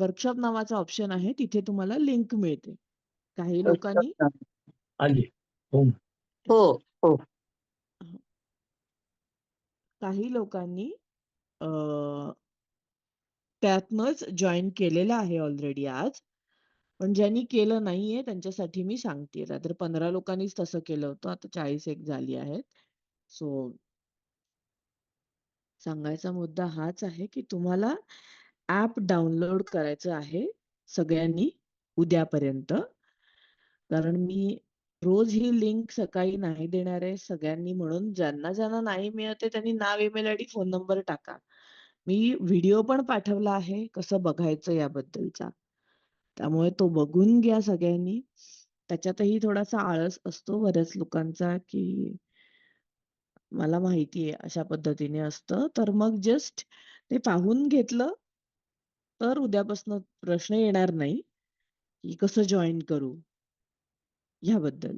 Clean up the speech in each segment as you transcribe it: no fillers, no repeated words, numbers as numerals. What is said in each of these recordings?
Workshop नावाचा option आहे, तिथे तुम्हाला लिंक मिळते. काही लोकांनी अच्छा. आली. हो हो हो काही लोकांनी त्यातनंच जॉईन केलेलं आहे ऑलरेडी आज. पण ज्यांनी केलं नाहीये त्यांच्यासाठी मी सांगतेय. रादर 15 लोकांनीच तसं केलं होतं. आता 40 एक झाली आहेत. सो सांगायचा मुद्दा हाच आहे, की तुम्हाला ॲप डाउनलोड करायचं आहे सगळ्यांनी उद्यापर्यंत. कारण मी रोज ही लिंक सकाळी नाही देणार आहे सगळ्यांनी, म्हणून ज्यांना नाही मिळत आहे त्यांनी नाव, ईमेल आयडी, फोन नंबर टाका. मी व्हिडिओ पण पाठवला आहे कसं बघायचं याबद्दलचा. त्यामुळे तो बघून घ्या सगळ्यांनी. त्याच्यातही थोडासा आळस असतो बऱ्याच लोकांचा, की मला माहिती आहे अशा पद्धतीने असतं. तर मग जस्ट ते पाहून घेतलं तर उद्यापासून प्रश्न येणार नाही, की कसं जॉइन करू ह्याबद्दल.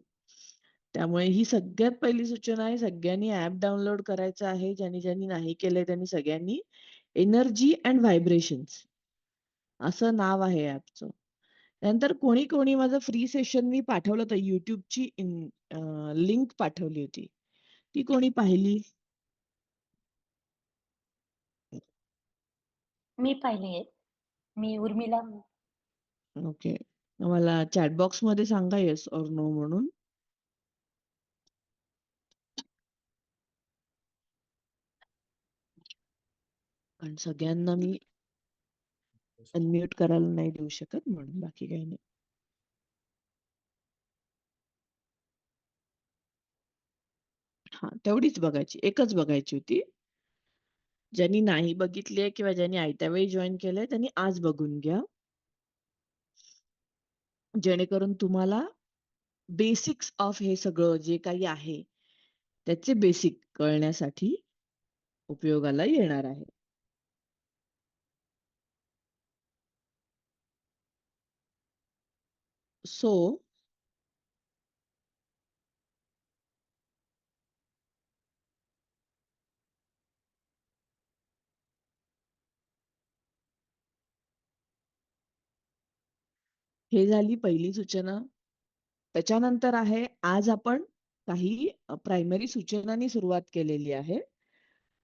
त्यामुळे ही सगळ्यात पहिली सूचना आहे, सगळ्यांनी ॲप डाउनलोड करायचं आहे. ज्यांनी नाही केलंय त्यांनी सगळ्यांनी. एनर्जी अँड व्हायब्रेशन्स असं नाव आहे ॲपचं. त्यानंतर कोणी माझं फ्री सेशन मी पाठवलं होतं. YouTubeची लिंक पाठवली होती. ती कोणी पाहिली? मी पाहिली. मी उर्मिला. ओके. मला चॅट बॉक्समध्ये सांगा येस ऑर नो म्हणून. कारण सगळ्यांना मी अनम्यूट करायला नाही देऊ शकत म्हणून, बाकी काही नाही. हा, तेवढीच बघायची, एकच बघायची होती. ज्यांनी नाही बघितली किंवा ज्यांनी आयत्या वेळी जॉईन केलंय त्यांनी आज बघून घ्या, जेणेकरून तुम्हाला बेसिक्स ऑफ हे सगळं जे काही आहे त्याचे बेसिक कळण्यासाठी उपयोगाला येणार आहे. सो हे झाली पहिली सूचना. त्याच्यानंतर आहे, आज आपण काही प्रायमरी सूचनांनी सुरुवात केलेली आहे.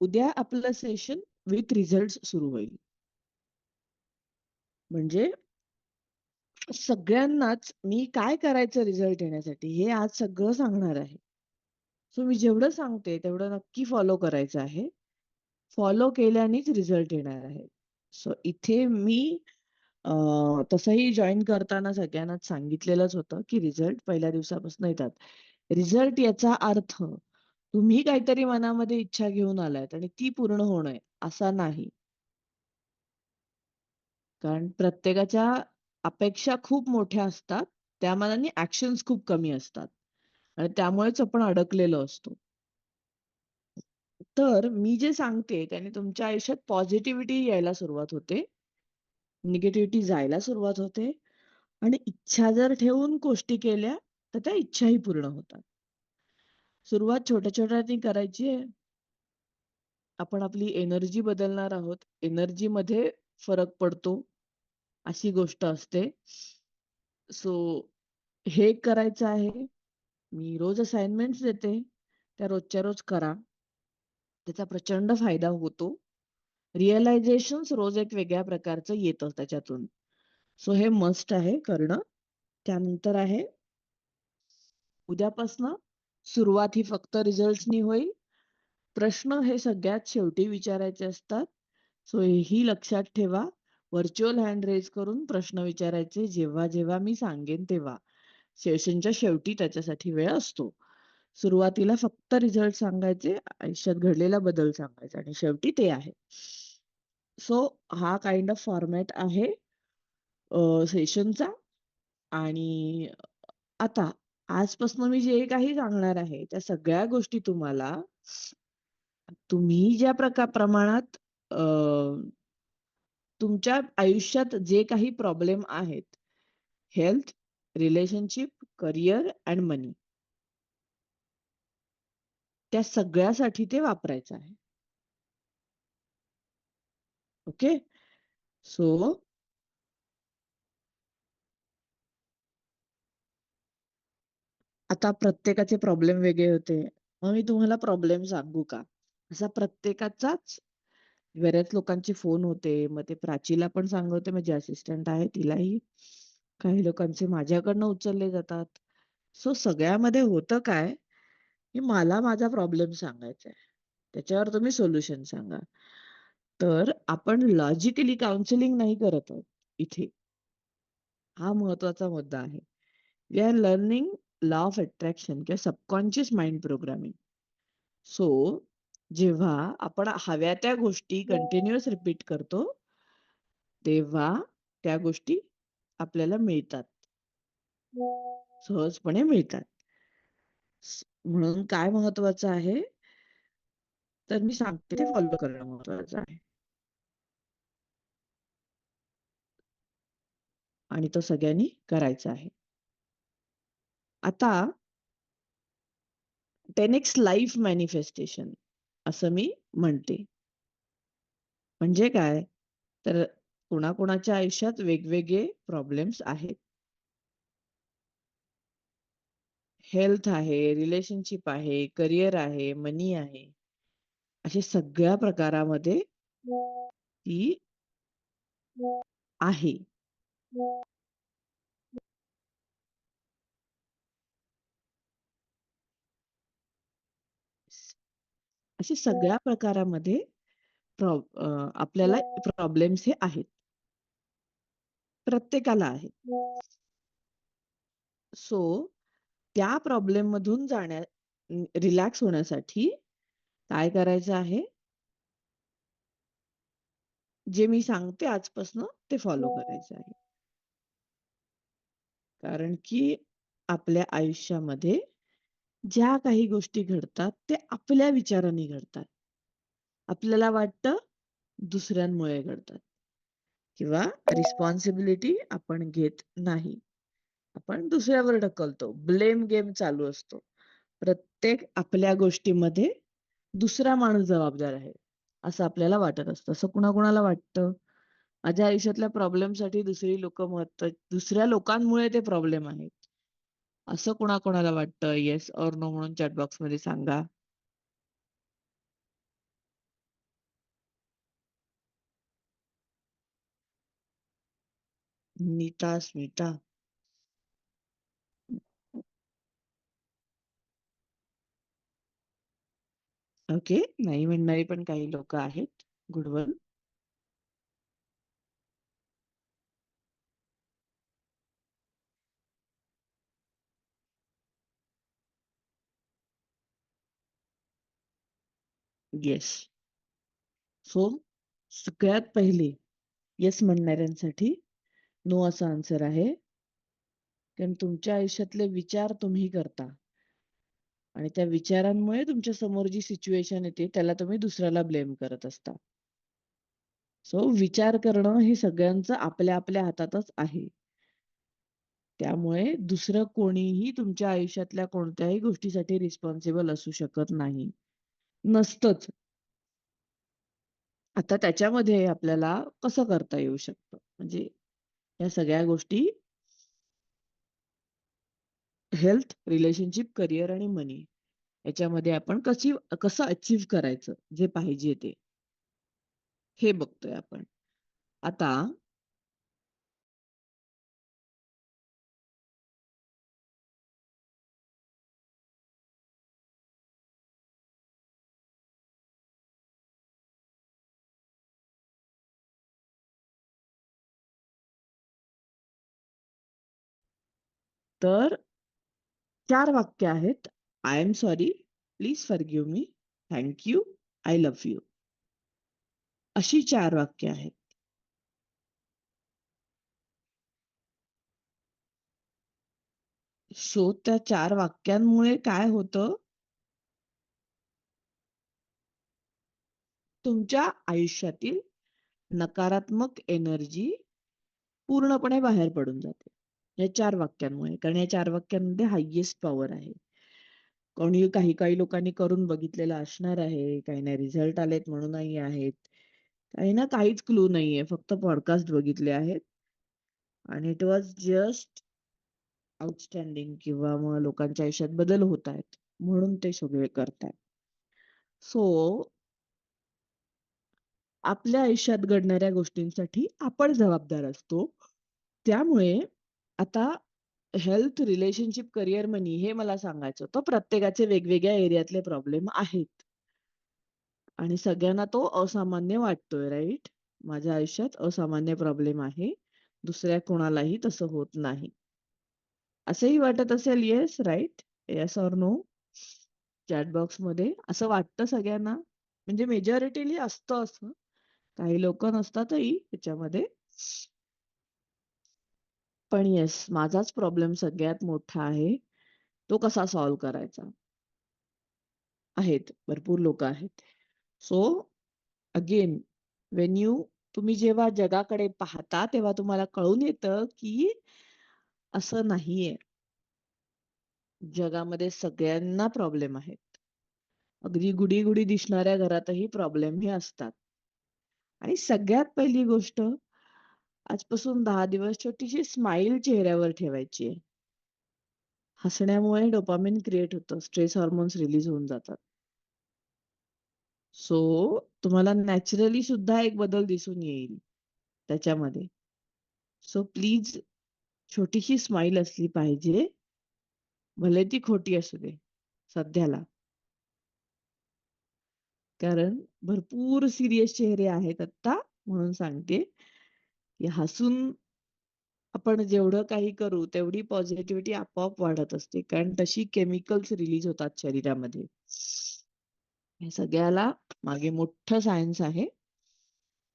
उद्या आपलं सेशन विथ रिझल्ट सुरू होईल. म्हणजे सगळ्यांनाच मी काय करायचं रिझल्ट येण्यासाठी हे आज सगळं सांगणार आहे. सो मी जेवढं सांगते तेवढं नक्की फॉलो करायचं आहे. फॉलो केल्यानेच रिझल्ट येणार आहे. सो इथे मी तसंही जॉईन करताना सगळ्यांनाच सांगितलेलंच होतं, की रिझल्ट पहिल्या दिवसापासून येतात. रिझल्ट याचा अर्थ तुम्ही काहीतरी मनामध्ये इच्छा घेऊन आलायत आणि ती पूर्ण होणं आहे असा नाही. कारण प्रत्येकाच्या अपेक्षा खूप मोठ्या असतात, त्या मानाने ऍक्शन्स खूप कमी असतात आणि त्यामुळेच आपण अडकलेलो असतो. तर मी जे सांगते त्याने तुमच्या आयुष्यात पॉझिटिव्हिटी यायला सुरुवात होते, निगेटिव्हिटी जायला सुरुवात होते आणि इच्छा जर ठेवून गोष्टी केल्या तर त्या इच्छाही पूर्ण होतात. सुरुवात छोट्या छोट्यानी करायची आहे. आपण आपली एनर्जी बदलणार आहोत. एनर्जी मध्ये फरक पडतो अशी गोष्ट असते. सो हे करायचं आहे. मी रोज असाइनमेंट्स देते, त्या रोजच्या रोज करा. त्याचा प्रचंड फायदा होतो. रिअलायझेशन रोज एक वेगळ्या प्रकारचं येतं त्याच्यातून. सो हे मस्ट आहे करणं. त्यानंतर आहे, उद्यापासनं सुरुवात ही फक्त रिझल्ट्सनी होईल. प्रश्न हे सगळ्यात शेवटी विचारायचे असतात. सो हेही लक्षात ठेवा. व्हर्च्युअल हँड रेज करून प्रश्न विचारायचे जेव्हा जेव्हा मी सांगेन तेव्हा. सेशनच्या शेवटी त्याच्यासाठी वेळ असतो. सुरुवातीला फक्त रिझल्ट सांगायचे, आयुष्यात घडलेला बदल सांगायचा आणि शेवटी ते आहे. सो हा काइंड ऑफ फॉर्मॅट आहे सेशनचा. आणि आता आजपासून मी जे काही सांगणार आहे त्या सगळ्या गोष्टी तुम्हाला, तुम्ही ज्या प्रमाणात तुमच्या आयुष्यात जे काही प्रॉब्लेम आहेत, हेल्थ, रिलेशनशिप, करिअर अँड मनी, त्या सगळ्यासाठी ते वापरायचं आहे. ओके. सो आता प्रत्येकाचे प्रॉब्लेम वेगळे होते. मग मी तुम्हाला प्रॉब्लेम सांगू का? असा प्रत्येकाचाच बऱ्याच लोकांचे फोन होते. मग ते प्राचीला पण सांगते, माझी असिस्टंट आहे तिलाही. काही लोकांचे माझ्याकडनं उचलले जातात. सो सगळ्यामध्ये होतं काय, की मला माझा प्रॉब्लेम सांगायचा आहे. त्याच्यावर तुम्ही सोल्युशन सांगा. तर आपण लॉजिकली काउन्सिलिंग नाही करत आहोत इथे. हा महत्वाचा मुद्दा आहे. We are learning law of attraction किंवा सबकॉन्शियस माइंड प्रोग्रामिंग. सो जेव्हा आपण हव्या त्या गोष्टी कंटिन्युअस रिपीट करतो, तेव्हा त्या गोष्टी आपल्याला मिळतात. सहजपणे मिळतात. म्हणून काय महत्वाचं आहे, तर मी सांगते ते फॉलो करणं महत्वाचं आहे. आणि तो सगळ्यांनी करायचा आहे. आता 10x लाईफ मॅनिफेस्टेशन असं मी म्हणते. म्हणजे काय? तर कुणाकुणाच्या आयुष्यात वेगवेगळे प्रॉब्लेम्स आहेत. हेल्थ आहे, रिलेशनशिप आहे, करिअर आहे, मनी आहे. अशा सगळ्या प्रकारामध्ये ती आहे. अशा सगळ्या प्रकारामध्ये आपल्याला प्रॉब्लेम्स हे आहेत. प्रत्येकाला आहेत. सो त्या प्रॉब्लेम मधून रिलॅक्स होण्यासाठी काय करायचं आहे? जे मी सांगते आजपासून ते फॉलो करायचं आहे. कारण की आपल्या आयुष्यामध्ये ज्या काही गोष्टी घडतात ते आपल्या विचाराने घडतात. आपल्याला वाटतं दुसऱ्यांमुळे घडतात किंवा रिस्पॉन्सिबिलिटी आपण घेत नाही. आपण दुसऱ्यावर ढकलतो. ब्लेम गेम चालू असतो. प्रत्येक आपल्या गोष्टीमध्ये दुसरा माणूस जबाबदार आहे, असं आपल्याला वाटत असतं. असं कुणाकुणाला वाटतं? माझ्या आयुष्यातल्या प्रॉब्लेमसाठी दुसऱ्या लोकांमुळे ते प्रॉब्लेम आहेत. असं कुणाकुणाला वाटतं? येस ऑर नो म्हणून चॅट बॉक्समध्ये सांगा. नीता, स्मिता. ओके. नाही म्हणणारी पण काही लोक आहेत. Good one. येस. सो सगळ्यात पहिले येस म्हणणाऱ्यांसाठी नो असा आन्सर आहे. कारण तुमच्या आयुष्यातले विचार तुम्ही करता आणि त्या विचारांमुळे तुमच्या समोर जी सिच्युएशन येते त्याला तुम्ही दुसऱ्याला ब्लेम करत असता. सो विचार करणं हे सगळ्यांचं आपल्या आपल्या हातातच आहे. त्यामुळे दुसरं कोणीही तुमच्या आयुष्यातल्या कोणत्याही गोष्टीसाठी रिस्पॉन्सिबल असू शकत नाही. नसतंच. आता त्याच्यामध्ये आपल्याला कसं करता येऊ शकतं? म्हणजे या सगळ्या गोष्टी हेल्थ, रिलेशनशिप, करिअर आणि मनी याच्यामध्ये आपण कसं अचीव्ह करायचं जे पाहिजे ते, हे बघतोय आपण. आता तर 4 वाक्य आहेत. I am sorry, please forgive me, thank you, I love you. अशी 4 वाक्य आहेत. सो त्या 4 वाक्यांमुळे काय होतं? तुमच्या आयुष्यातील नकारात्मक एनर्जी पूर्णपणे बाहेर पडून जाते. या 4 वाक्यांमुळे. कारण या 4 वाक्यांमध्ये हायेस्ट पॉवर आहे. काही लोकांनी करून बघितलेलं असणार आहे. काहींना रिझल्ट आलेत म्हणूनही आहेत. काहींना काहीच क्लू नाहीये. फक्त पॉडकास्ट बघितले आहेत. आणि इट वॉज जस्ट आउटस्टँडिंग किंवा मग लोकांच्या आयुष्यात बदल होत आहेत म्हणून ते सगळे करतायत. सो आपल्या आयुष्यात घडणाऱ्या गोष्टींसाठी आपण जबाबदार असतो. त्यामुळे आता हेल्थ, रिलेशनशिप, करिअर, मनी हे मला सांगायचं होतं. प्रत्येकाचे वेगवेगळ्या एरियातले प्रॉब्लेम आहेत आणि सगळ्यांना तो असामान्य वाटतोय, राइट? माझ्या आयुष्यात असामान्य प्रॉब्लेम आहे. दुसऱ्या कोणालाही तसं होत नाही. असंही वाटत असेल, yes, right? Yes or no? Chat बॉक्समध्ये असं वाटतं सगळ्यांना? म्हणजे मेजॉरिटीली असतं असं. काही लोकं नसतातही त्याच्यामध्ये. पण येस, माझाच प्रॉब्लेम सगळ्यात मोठा आहे. तो कसा सॉल्व्ह करायचा? आहेत, भरपूर लोकं आहेत. सो अगेन तुम्ही जेव्हा जगाकडे पाहता तेव्हा तुम्हाला कळून येतं की असं नाहीये. जगामध्ये सगळ्यांना प्रॉब्लेम आहेत. अगदी गुडी-गुडी दिसणाऱ्या घरातही प्रॉब्लेम हे असतात. आणि सगळ्यात पहिली गोष्ट, आजपासून 10 दिवस छोटीशी स्माईल चेहऱ्यावर ठेवायची आहे. हसण्यामुळे डोपामाइन क्रिएट होतं, स्ट्रेस हार्मोन्स रिलीज होऊन जातात. सो तुम्हाला नॅचरली सुद्धा एक बदल दिसून येईल त्याच्यामध्ये. सो प्लीज छोटीशी स्माईल असली पाहिजे. भले ती खोटी असू दे सध्याला. कारण भरपूर सीरियस चेहरे आहेत आत्ता, म्हणून सांगते, की हसून आपण जेवढं काही करू तेवढी पॉझिटिव्हिटी आपोआप वाढत असते. कारण तशी केमिकल्स रिलीज होतात शरीरामध्ये. हे सगळ्याला मागे मोठं सायन्स आहे.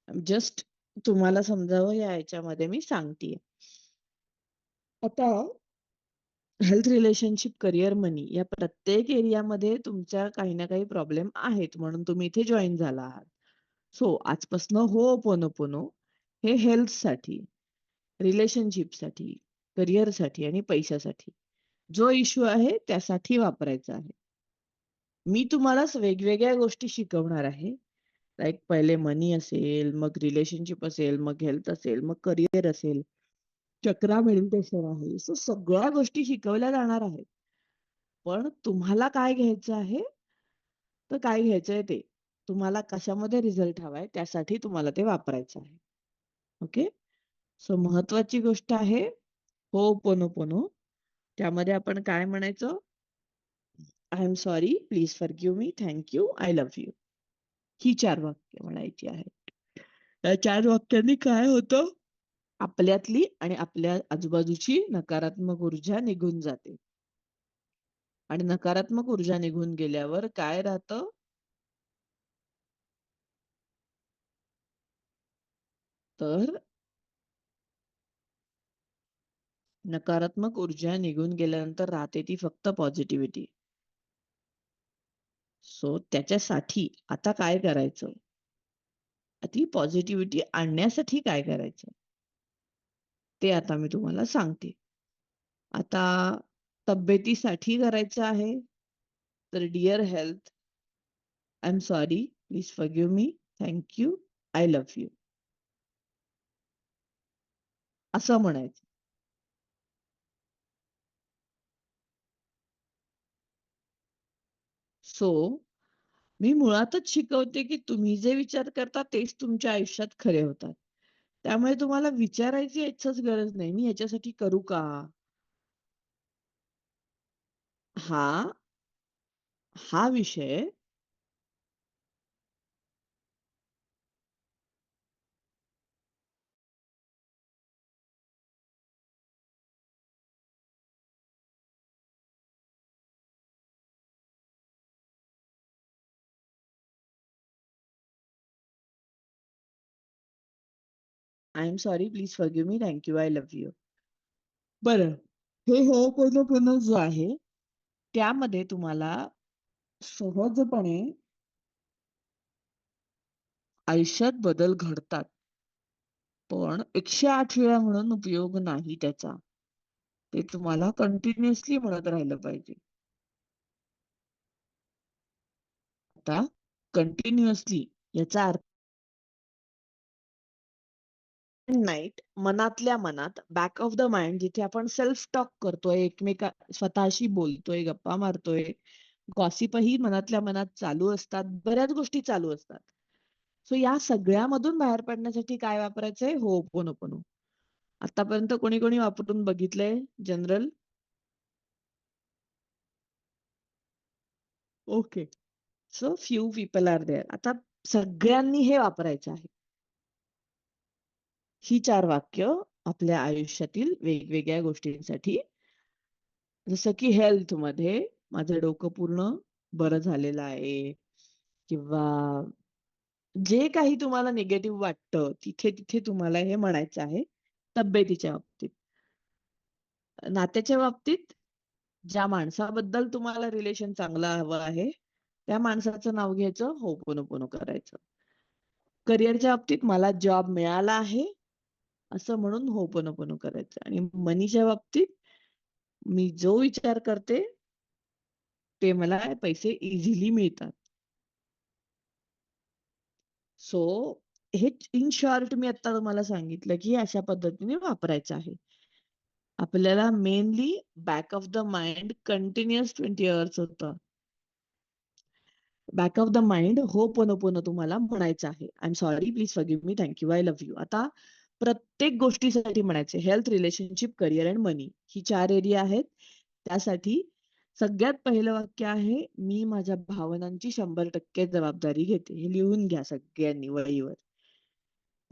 जस्ट तुम्हाला समजावं या ह्याच्यामध्ये मी सांगतेय. आता हेल्थ, रिलेशनशिप, करिअर, मनी या प्रत्येक एरियामध्ये तुमच्या काही ना काही प्रॉब्लेम आहेत म्हणून तुम्ही इथे जॉईन झाला आहात. सो आजपासनं होओपोनोपोनो हे हेल्थसाठी, रिलेशनशिपसाठी, करिअरसाठी आणि पैशासाठी जो इश्यू आहे त्यासाठी वापरायचा आहे. मी तुम्हाला वेगवेगळ्या गोष्टी शिकवणार आहे. लाइक पहिले मनी असेल, मग रिलेशनशिप असेल, मग हेल्थ असेल, मग करिअर असेल, चक्रा मेडिटेशन आहे. सो सगळ्या गोष्टी शिकवल्या जाणार आहेत. पण तुम्हाला काय घ्यायचं आहे, तर काय घ्यायचंय ते. तुम्हाला कशामध्ये रिझल्ट हवाय त्यासाठी तुम्हाला ते वापरायचं आहे. ओके? सो महत्वाची गोष्ट आहे होओपोनोपोनो. त्यामध्ये आपण काय म्हणायचं? I am sorry, please forgive me, thank you, I love you. ही 4 वाक्य म्हणायची आहेत. या 4 वाक्यांनी काय होतं? आपल्यातली आणि आपल्या आजूबाजूची नकारात्मक ऊर्जा निघून जाते. आणि नकारात्मक ऊर्जा निघून गेल्यावर काय राहतं? तर नकारात्मक ऊर्जा निघून गेल्यानंतर राहते ती फक्त पॉझिटिव्हिटी. सो त्याच्यासाठी आता काय करायचं? ती पॉझिटिव्हिटी आणण्यासाठी काय करायचं? ते आता मी तुम्हाला सांगते. आता तब्येतीसाठी करायचं आहे, तर dear health, I am sorry, please forgive me, thank you, I love you. असं म्हणायचं. सो मी मुळातच शिकवते, की तुम्ही जे विचार करता तेच तुमच्या आयुष्यात खरे होतात. त्यामुळे तुम्हाला विचारायची याचीच गरज नाही, मी ह्याच्यासाठी करू का? हा हा विषय I am sorry, please forgive me, thank you, I love you. बरं, हे होओपोनोपोनो जो आहे, त्यामध्ये तुम्हाला सहजपणे आयुष्यात बदल घडतात. पण 108 वेळा म्हणून उपयोग नाही त्याचा. ते तुम्हाला कंटिन्युअसली म्हणत राहिलं पाहिजे. आता कंटिन्युअसली याचा अर्थ नाईट मनातल्या मनात बॅक ऑफ द माइंड जिथे आपण सेल्फ टॉक करतोय, स्वतःशी बोलतोय, गप्पा मारतोय, गॉसिपही मनातल्या मनात चालू असतात, बऱ्याच गोष्टी चालू असतात. सो या सगळ्यामधून बाहेर पडण्यासाठी काय वापरायचंय? होपोनोपोनो. आतापर्यंत कोणी कोणी वापरून बघितलंय general? Okay. So few people are there. आता सगळ्यांनी हे वापरायचं आहे. ही 4 वाक्य आपल्या आयुष्यातील वेगवेगळ्या गोष्टींसाठी. जसं की हेल्थमध्ये माझं डोकं पूर्ण बरं झालेलं आहे किंवा जे काही तुम्हाला निगेटिव्ह वाटतं तिथे तिथे तुम्हाला हे म्हणायचं आहे. तब्येतीच्या बाबतीत. नात्याच्या बाबतीत ज्या माणसाबद्दल तुम्हाला रिलेशन चांगलं हवं आहे, त्या माणसाचं नाव घ्यायचं, होपोनोपोनो करायचं. करिअरच्या बाबतीत मला जॉब मिळाला आहे, असं म्हणून होपोनोपोनो करायचं. आणि मनीच्या बाबतीत मी जो विचार करते, ते मला पैसे इझिली मिळतात. सो हे इन शॉर्ट मी आता तुम्हाला सांगितलं, की अशा पद्धतीने वापरायचं आहे. आपल्याला mainly back of the mind continuous 20 hours होतं. Back of the mind ho'oponopono तुम्हाला म्हणायचं आहे. I am sorry, please forgive me, thank you, I love you. आता प्रत्येक गोष्टीसाठी म्हणायचे. हेल्थ, रिलेशनशिप, करिअर आणि मनी ही 4 एरिया आहेत. त्यासाठी सगळ्यात पहिलं वाक्य आहे, मी माझ्या भावनांची 100% जबाबदारी घेते. हे लिहून घ्या सगळ्यांनी वहीवर.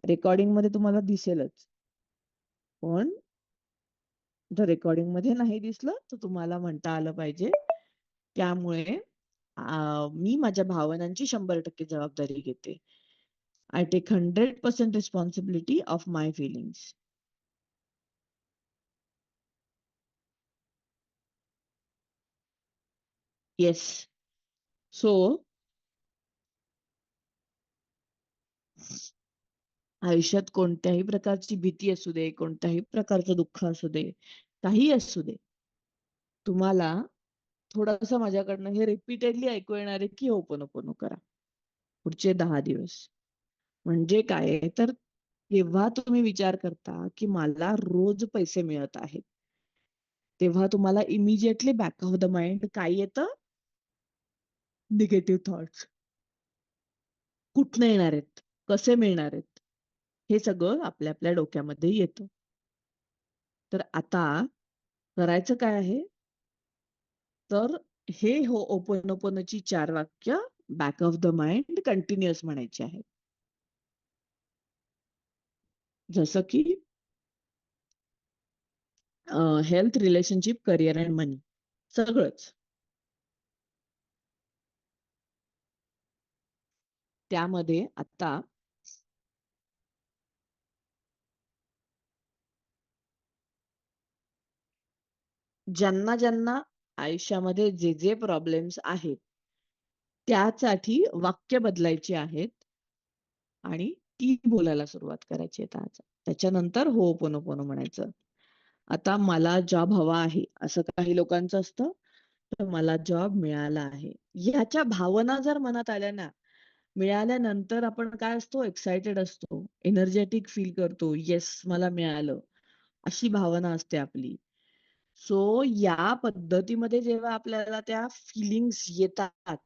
रेकॉर्डिंग मध्ये तुम्हाला दिसेलच. पण जर रेकॉर्डिंग मध्ये नाही दिसलं तर तुम्हाला म्हणता आलं पाहिजे. त्यामुळे मी माझ्या भावनांची 100% जबाबदारी घेते. I take 100% responsibility of my feelings. Yes. So आयुष्यात कोणत्याही प्रकारची भीती असू दे, कोणत्याही प्रकारचं दुःख असू दे, काही असू दे, तुम्हाला थोडंसं माझ्याकडनं हे रिपीटेडली ऐकू येणार आहे की होपोनोपोनो करा पुढचे 10 दिवस. म्हणजे काय आहे तर जेव्हा तुम्ही विचार करता की मला रोज पैसे मिळत आहेत, तेव्हा तुम्हाला immediately back of the mind काय येतं? Negative thoughts. कुठनं येणार आहेत? कसे मिळणार आहेत? हे सगळं आपल्या आपल्या डोक्यामध्ये येतं. तर आता करायचं काय आहे? तर हे होपोनोपोनोची 4 वाक्य back of the mind continuous म्हणायची आहेत. जसं की हेल्थ, रिलेशनशिप, करिअर अँड मनी सगळंच. त्यामध्ये आता ज्यांना ज्यांना आयुष्यामध्ये जे जे प्रॉब्लेम्स आहेत, त्यासाठी वाक्य बदलायची आहेत आणि ती बोलायला सुरुवात करायची आहे आज. त्याच्यानंतर होपोनोपोनो म्हणायचं. आता मला जॉब हवा आहे, असं काही लोकांचं असतं. तर मला जॉब मिळाला आहे. ह्याच्या भावना जर मनात आल्या ना, मिळाल्यानंतर आपण काय असतो? एक्साइटेड असतो, एनर्जेटिक फील करतो. येस, मला मिळालं. अशी भावना असते आपली. सो या पद्धतीमध्ये जेव्हा आपल्याला त्या फीलिंग्स येतात,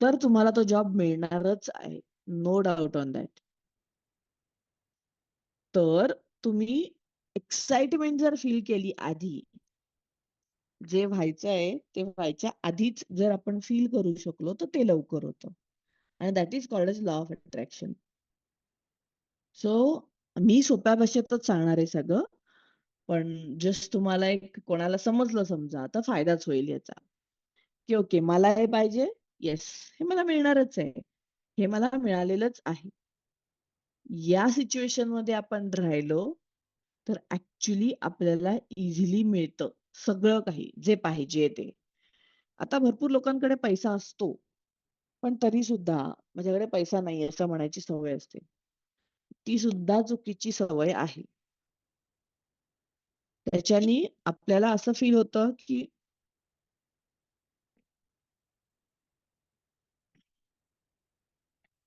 तर तुम्हाला तो जॉब मिळणारच आहे. No doubt on that. तर तुम्ही एक्साइटमेंट जर फील केली आधी, जे व्हायचंय ते व्हायच्या आधीच जर आपण फील करू शकलो, तर ते लवकर होतं. आणि that is called as law of attraction. So मी सोप्या भाषेतच सांगणार आहे सगळं. पण जस्ट तुम्हाला एक कोणाला समजलं समजा, तर फायदाच होईल याचा. की ओके, मला हे पाहिजे, येस, हे मला मिळणारच आहे. हे मला मिळालेलंच आहे. या सिच्युएशन मध्ये आपण राहिलो, तर ऍक्च्युली आपल्याला इझिली मिळतं सगळं काही जे पाहिजे ते. आता भरपूर लोकांकडे पैसा असतो, पण तरी सुद्धा माझ्याकडे पैसा नाही असं म्हणायची सवय असते. ती सुद्धा चुकीची सवय आहे. त्याच्यानी आपल्याला असं फील होतं की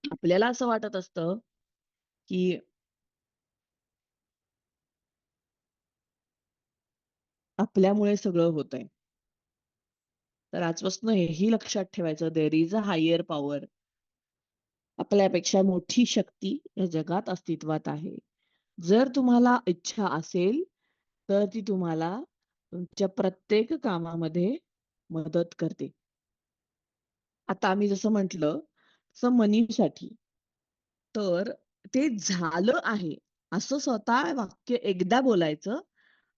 आपल्याला असं वाटत असतं की आपल्यामुळे सगळं होतंय. तर आजपासून हेही लक्षात ठेवायचं, there is a higher power. आपल्यापेक्षा मोठी शक्ती या जगात अस्तित्वात आहे. जर तुम्हाला इच्छा असेल, तर ती तुम्हाला तुमच्या प्रत्येक कामामध्ये मदत करते. आता आम्ही जसं म्हटलं, तसं मनीसाठी. तर ते झालं आहे, असं स्वतः वाक्य एकदा बोलायचं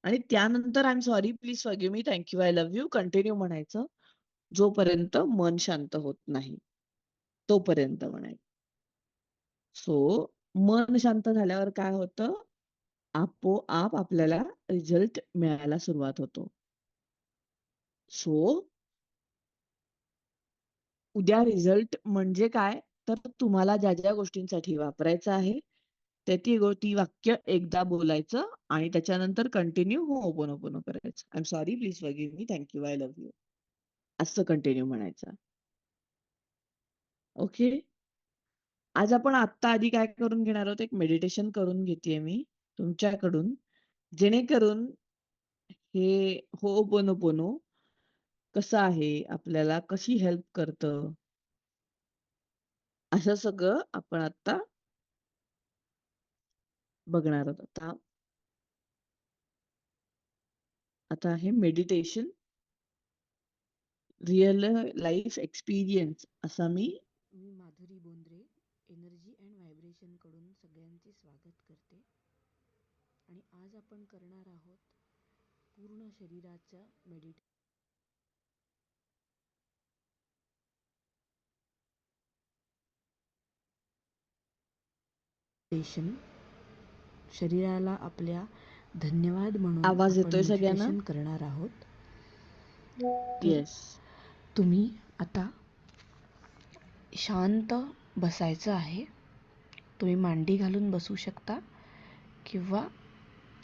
आणि त्यानंतर I am sorry, please forgive me, thank you, I love you continue म्हणायचं, जोपर्यंत मन शांत होत नाही, तोपर्यंत म्हणायचं. सो मन शांत झाल्यावर काय होतं? आपोआप आपल्याला रिझल्ट मिळायला सुरुवात होतो. सो उद्या रिझल्ट म्हणजे काय? तर तुम्हाला ज्या गोष्टींसाठी वापरायचं आहे, ती वाक्य एकदा बोलायचं आणि त्याच्यानंतर कंटिन्यू होओपोनोपोनो करायचं. I am sorry, please forgive me, thank you, I love you. असं कंटिन्यू म्हणायचं. ओके. आज आपण आत्ता आधी काय करून घेणार आहोत? एक मेडिटेशन करून घेतेय मी तुमच्याकडून, जेणेकरून हे होओपोनोपोनो कसं आहे, आपल्याला कशी हेल्प करतं, असं सगळं आपण आता बघणार आहोत. आता आहे मेडिटेशन रिअल लाईफ एक्सपिरियन्स असा मी Madhuri Bondre, energy and vibration कडून सगळ्यांचे स्वागत करते. आणि आज आपण करणार आहोत पूर्ण शरीराच्या मेडिटेशन. शरीराला आपल्या धन्यवाद म्हणून आवाज येतोय सगळ्यांना? मेडिटेशन करणार आहोत. येस. तुम्ही आता शांत बसायचं आहे. तुम्ही मांडी घालून बसू शकता किंवा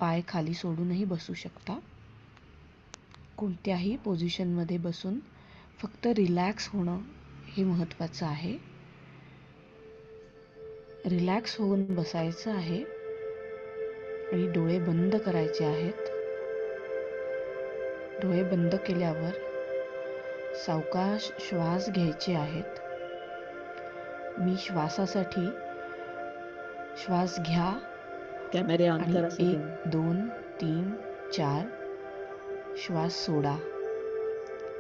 पाय खाली सोडूनही बसू शकता. कोणत्याही पोझिशनमध्ये बसून फक्त रिलॅक्स होणं हे महत्त्वाचं आहे. रिलॅक्स होऊन बसायचं आहे आणि डोळे बंद करायचे आहेत. डोळे बंद केल्यावर सावकाश श्वास घ्यायचे आहेत. मी श्वासासाठी श्वास घ्या कॅमेरे ऑन करा. 1 2 3 4 श्वास सोडा.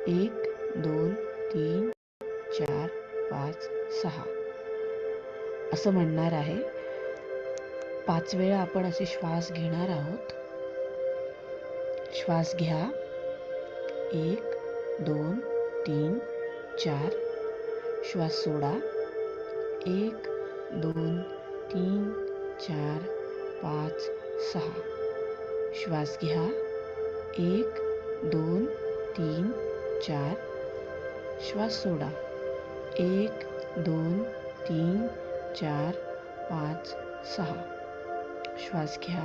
1 2 3 4 5 6 असं म्हणणार आहे. 5 वेळा आपण असे श्वास घेणार आहोत. श्वास घ्या. 1 2 3 4 श्वास सोडा. 1 2 3 4 5 6 श्वास घ्या. 1 2 3 4 श्वास सोडा. 1 2 3 4 5 6 श्वास घ्या.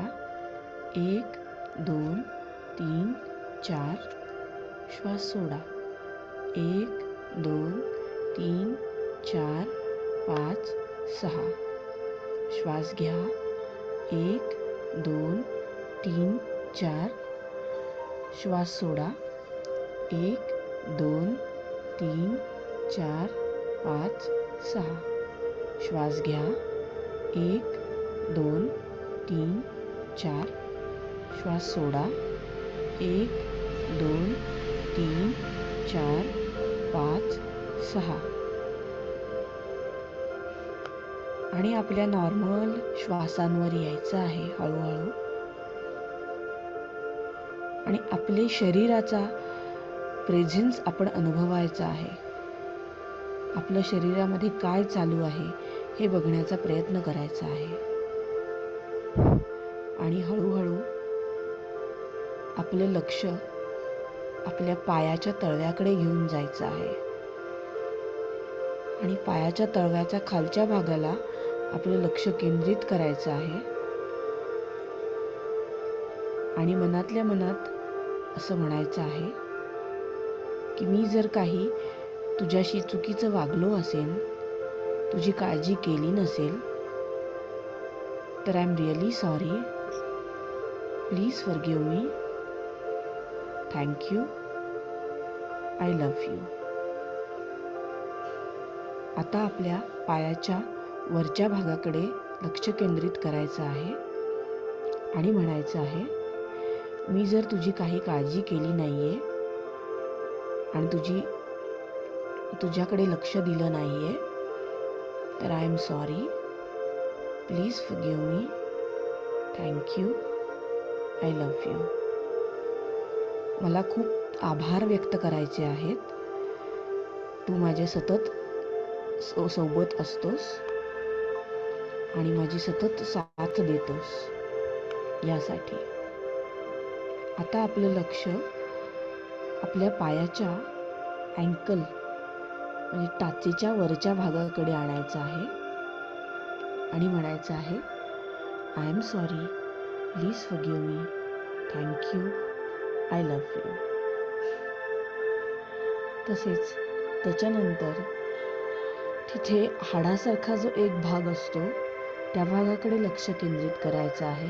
1 2 3 4 श्वास सोडा. 1 2 3 4 5 6 श्वास घ्या. 1 2 3 4 श्वास सोडा. 1 2 3 4 5 6 श्वास घ्या. 1 2 3 4 श्वास सोडा. 1 2 3 4 5 6 आणि आपल्या नॉर्मल श्वासांवर यायचं आहे हळूहळू. आणि आपले शरीराचा प्रेझेन्स आपण अनुभवायचा आहे. आपल्या शरीरामध्ये काय चालू आहे हे बघण्याचा प्रयत्न करायचा आहे. आणि हळूहळू आपलं लक्ष आपल्या पायाच्या तळव्याकडे घेऊन जायचं आहे. आणि पायाच्या तळव्याच्या खालच्या भागाला आपलं लक्ष केंद्रित करायचं आहे. आणि मनातल्या मनात असं म्हणायचं आहे की मी जर काही तुझ्याशी चुकीचं वागलो असेल, तुझी काळजी केली नसेल, तर I am really sorry. Please forgive me. Thank you, I love you. आता आपल्या पायाच्या वरच्या भागाकडे लक्ष केंद्रित करायचं आहे आणि म्हणायचं आहे, मी जर तुझी काही काळजी केली नाहीये आणि तुझ्याकडे लक्ष दिलं नाहीये तर I am sorry, please forgive me, thank you, I love you. मला खूप आभार व्यक्त करायचे आहेत. तू माझे सतत सोबत असतोस आणि माझी सतत साथ देतोस यासाठी. आता आपलं लक्ष आपल्या पायाच्या अँकल म्हणजे टाचेच्या वरच्या भागाकडे आणायचं आहे आणि म्हणायचं आहे, I am sorry, please forgive me, thank you, I love you. तसेच त्याच्यानंतर तिथे हाडासारखा जो एक भाग असतो त्या भागाकडे लक्ष केंद्रित करायचं आहे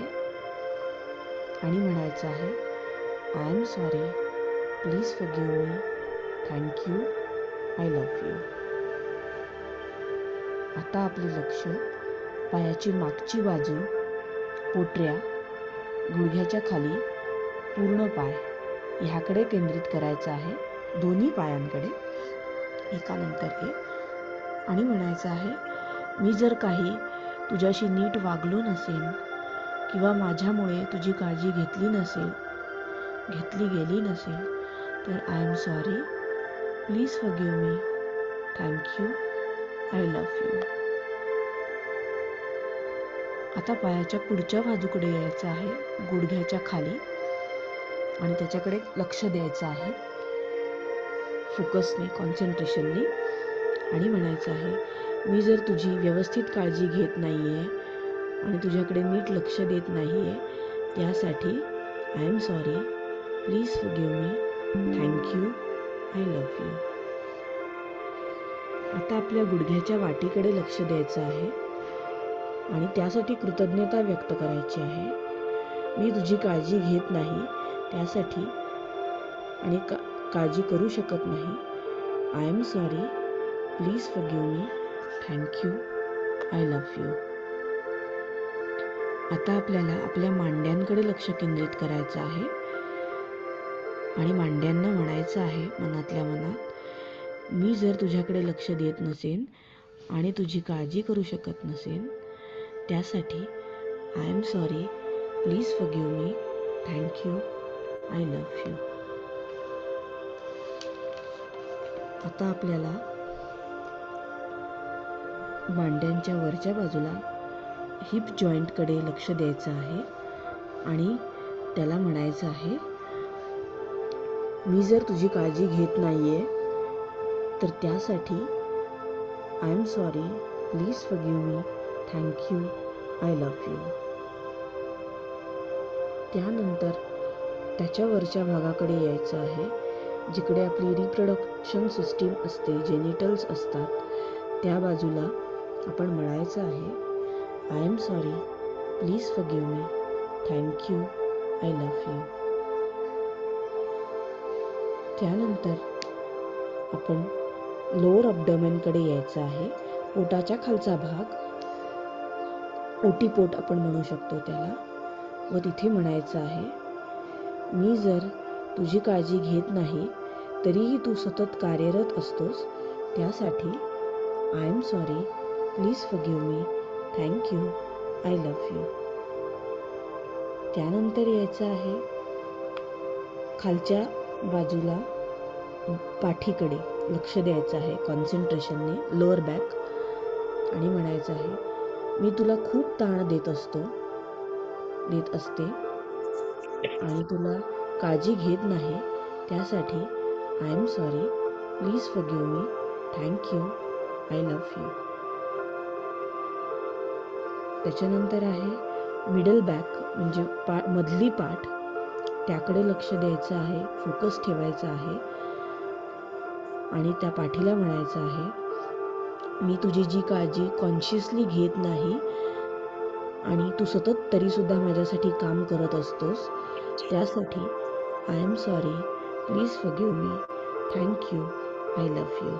आणि म्हणायचं आहे, I am sorry, please forgive me, thank you, I love you. आता आपले लक्ष पायाची मागची बाजू, पोटऱ्या, गुडघ्याच्या खाली पूर्ण पाय ह्याकडे केंद्रित करायचं आहे, दोन्ही पायांकडे एकानंतर एक, आणि म्हणायचं आहे, मी जर काही तुझ्याशी नीट वागलो नसेल किंवा माझ्यामुळे तुझी काळजी घेतली गेली नसेल तर I am sorry, please forgive me, thank you, I love you. आता पायाच्या पुढच्या बाजूकडे यायचं आहे, गुडघ्याच्या खाली, आणि त्याच्याकडे लक्ष द्यायचं आहे फोकसने, कॉन्सन्ट्रेशनने, आणि म्हणायचं आहे, मी जर तुझी व्यवस्थित काळजी घेत नाहीये आणि तुझ्याकडे नीट लक्ष देत नाहीये त्यासाठी I am sorry, please forgive me, thank you, I love you. आता आपल्या गुडघ्याच्या वाटीकडे लक्ष द्यायचं आहे आणि त्यासाठी कृतज्ञता व्यक्त करायची आहे. मी तुझी काळजी घेत नाही त्यासाठी आणि काळजी करू शकत नाही. I am sorry, please forgive me, thank you, I love you. आता आपल्याला आपल्या मांड्यांकडे लक्ष केंद्रित करायचं आहे आणि मांड्यांना म्हणायचं आहे मनातल्या मनात, मी जर तुझ्याकडे लक्ष देत नसेन आणि तुझी काळजी करू शकत नसेन त्यासाठी I am sorry, please forgive me, thank you, I love you. आता आपल्याला मांड्यांच्या वरच्या बाजूला हिप जॉईंटकडे लक्ष द्यायचं आहे आणि त्याला म्हणायचं आहे, मी जर तुझी काळजी घेत नाहीये तर त्यासाठी I am sorry, please forgive me, thank you, I love you. त्यानंतर त्याच्या वरच्या भागाकडे यायचं आहे, जिकडे आपली रिप्रोडक्शन सिस्टीम असते, जेनिटल्स असतात, त्या बाजूला आपण म्हणायचं आहे, I am sorry, please forgive me, thank you, I love you. त्यानंतर आपण लोअर अब्डोमेनकडे यायचं आहे, पोटाच्या खालचा भाग, ओटीपोट आपण म्हणू शकतो त्याला, व तिथे म्हणायचं आहे, मी जर तुझी काळजी घेत नाही तरीही तू सतत कार्यरत असतोस त्यासाठी I am sorry, please forgive me, thank you, I love you. त्यानंतर यायचं आहे खालच्या बाजूला पाठीकडे लक्ष द्यायचं आहे कॉन्सन्ट्रेशनने, लोअर बॅक, आणि म्हणायचं आहे, मी तुला खूप ताण देत असते आणि तुला काळजी घेत नाही त्यासाठी I am sorry, please forgive me, thank you, I love you. त्याच्यानंतर आहे मिडल बॅक म्हणजे मधली पाठ, त्याकडे लक्ष द्यायचं आहे, फोकस ठेवायचा आहे आणि त्या पाठीला म्हणायचं आहे, मी तुझी जी काळजी कॉन्शियसली घेत नाही आणि तू सतत तरीसुद्धा माझ्यासाठी काम करत असतोस त्यासाठी I am sorry, please forgive me. Thank you. I love you.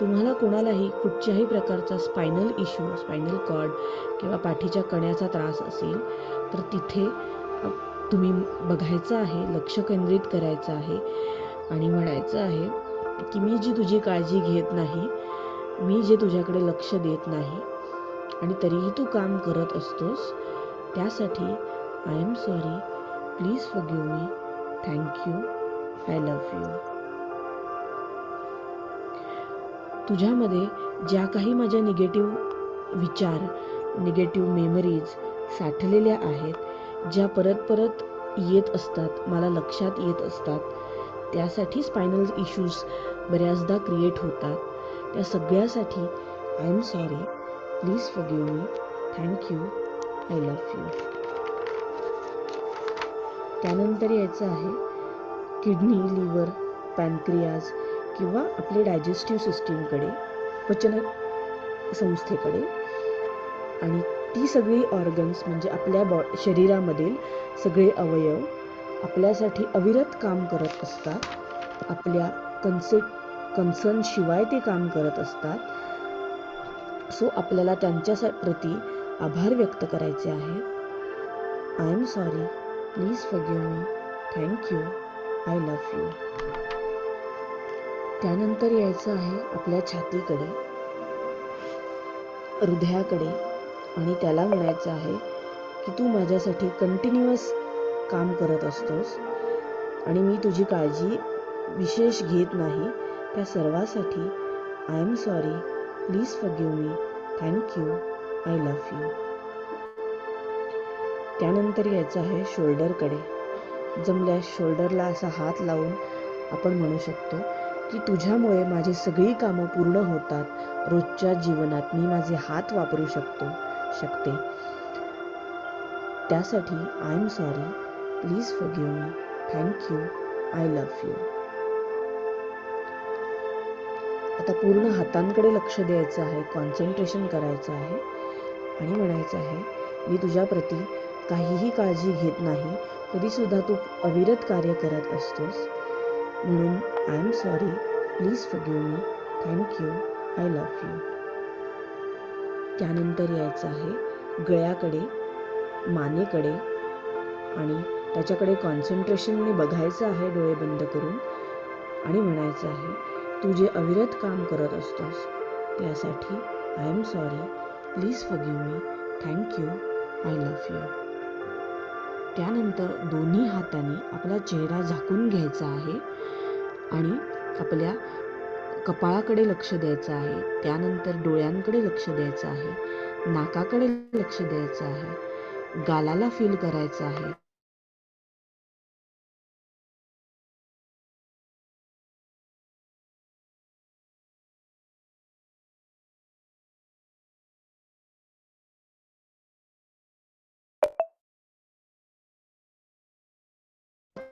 तुम्हाला कोणालाही कुठच्याही प्रकारचा स्पायनल इश्यू, स्पायनल कॉर्ड किंवा पाठीच्या कण्याचा त्रास असेल तर तिथे तुम्ही बघायचं आहे, लक्ष केंद्रित करायचं आहे आणि म्हणायचं आहे की मी जी तुझी काळजी घेत नाही, मी जे तुझ्याकडे लक्ष देत नाही आणि तरीही तू काम करत असतोस, त्यासाठी I am sorry, please forgive me, thank you, I love you. तुझ्यामध्ये ज्या काही माझ्या निगेटिव्ह विचार, निगेटिव्ह मेमरीज साठलेल्या आहेत, ज्या परत परत येत असतात, मला लक्षात येत असतात, त्यासाठी स्पायनल इश्यूज बऱ्याचदा क्रिएट होतात. त्या सगळ्यासाठी I am sorry, please forgive me, thank you, I love you. त्यानंतर यायचं आहे किडनी, लिव्हर, पॅनक्रियाज किंवा आपले डायजेस्टिव्ह सिस्टीमकडे, पचन संस्थेकडे. आणि ती सगळी ऑर्गन्स म्हणजे आपल्या शरीरामधील सगळे अवयव आपल्यासाठी अविरत काम करत असतात. आपल्या कन्सर्न शिवाय ते काम करत असतात. सो आपल्याला त्यांच्या प्रती आभार व्यक्त करायचे आहे. I am sorry, please forgive me, thank you, I love you. त्यानंतर यायचं आहे आपल्या छातीकडे, हृदयाकडे आणि त्याला म्हणायचं आहे की तू माझ्यासाठी कंटिन्युअस काम करत असतोस आणि मी तुझी काळजी विशेष घेत नाही. त्या सर्वासाठी I am sorry, please forgive me, thank you, I love you. त्यानंतर यायचं आहे शोल्डरकडे. जमल्यास शोल्डरला असा हात लावून आपण म्हणू शकतो की तुझ्यामुळे माझी सगळी कामं पूर्ण होतात. रोजच्या जीवनात मी माझे हात वापरू शकते. त्यासाठी I am sorry, please forgive me, thank you, I love you. आता पूर्ण हातांकडे लक्ष द्यायचं आहे, कॉन्सन्ट्रेशन करायचं आहे आणि म्हणायचं आहे मी तुझ्याप्रती काहीही काळजी घेत नाही, तरीसुद्धा तू अविरत कार्य करत असतोस. म्हणून I am sorry, please forgive me, thank you, I love you. त्यानंतर यायचं आहे गळ्याकडे, मानेकडे आणि त्याच्याकडे कॉन्सन्ट्रेशनने बघायचं आहे डोळे बंद करून आणि म्हणायचं आहे तू जे अविरत काम करत असतोस त्यासाठी I am sorry, please forgive me, thank you, I love you. त्यानंतर दोन्ही हातांनी आपला चेहरा झाकून घ्यायचा आहे आणि आपल्या कपाळाकडे लक्ष द्यायचं आहे. त्यानंतर डोळ्यांकडे लक्ष द्यायचं आहे, नाकाकडे लक्ष द्यायचं आहे, गालाला फील करायचं आहे.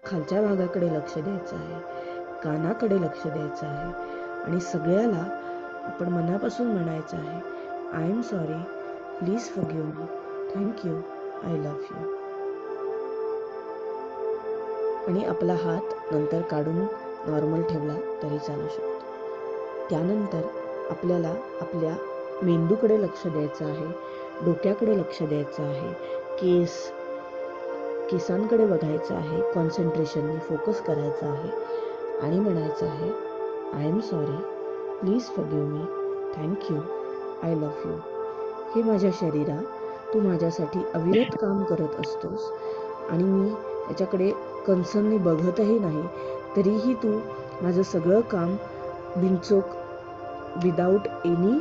खालच्या भागाकडे लक्ष द्यायचं आहे, कानाकडे लक्ष द्यायचं आहे आणि सगळ्याला आपण मनापासून म्हणायचं आहे I am sorry, please forgive me, thank you, I love you. आणि आपला हात नंतर काढून नॉर्मल ठेवला तरी चालू शकतो. त्यानंतर आपल्याला आपल्या मेंदूकडे लक्ष द्यायचं आहे, डोक्याकडे लक्ष द्यायचं आहे, केसांकडे बघायचं आहे, कॉन्सन्ट्रेशनने फोकस करायचं आहे आणि म्हणायचं आहे I am sorry, please forgive me, thank you, I love you. हे माझ्या शरीरा, तू माझ्यासाठी अविरत काम करत असतोस आणि मी त्याच्याकडे कन्सर्नने बघतही नाही, तरीही तू माझं सगळं काम बिनचूक, विदाऊट एनी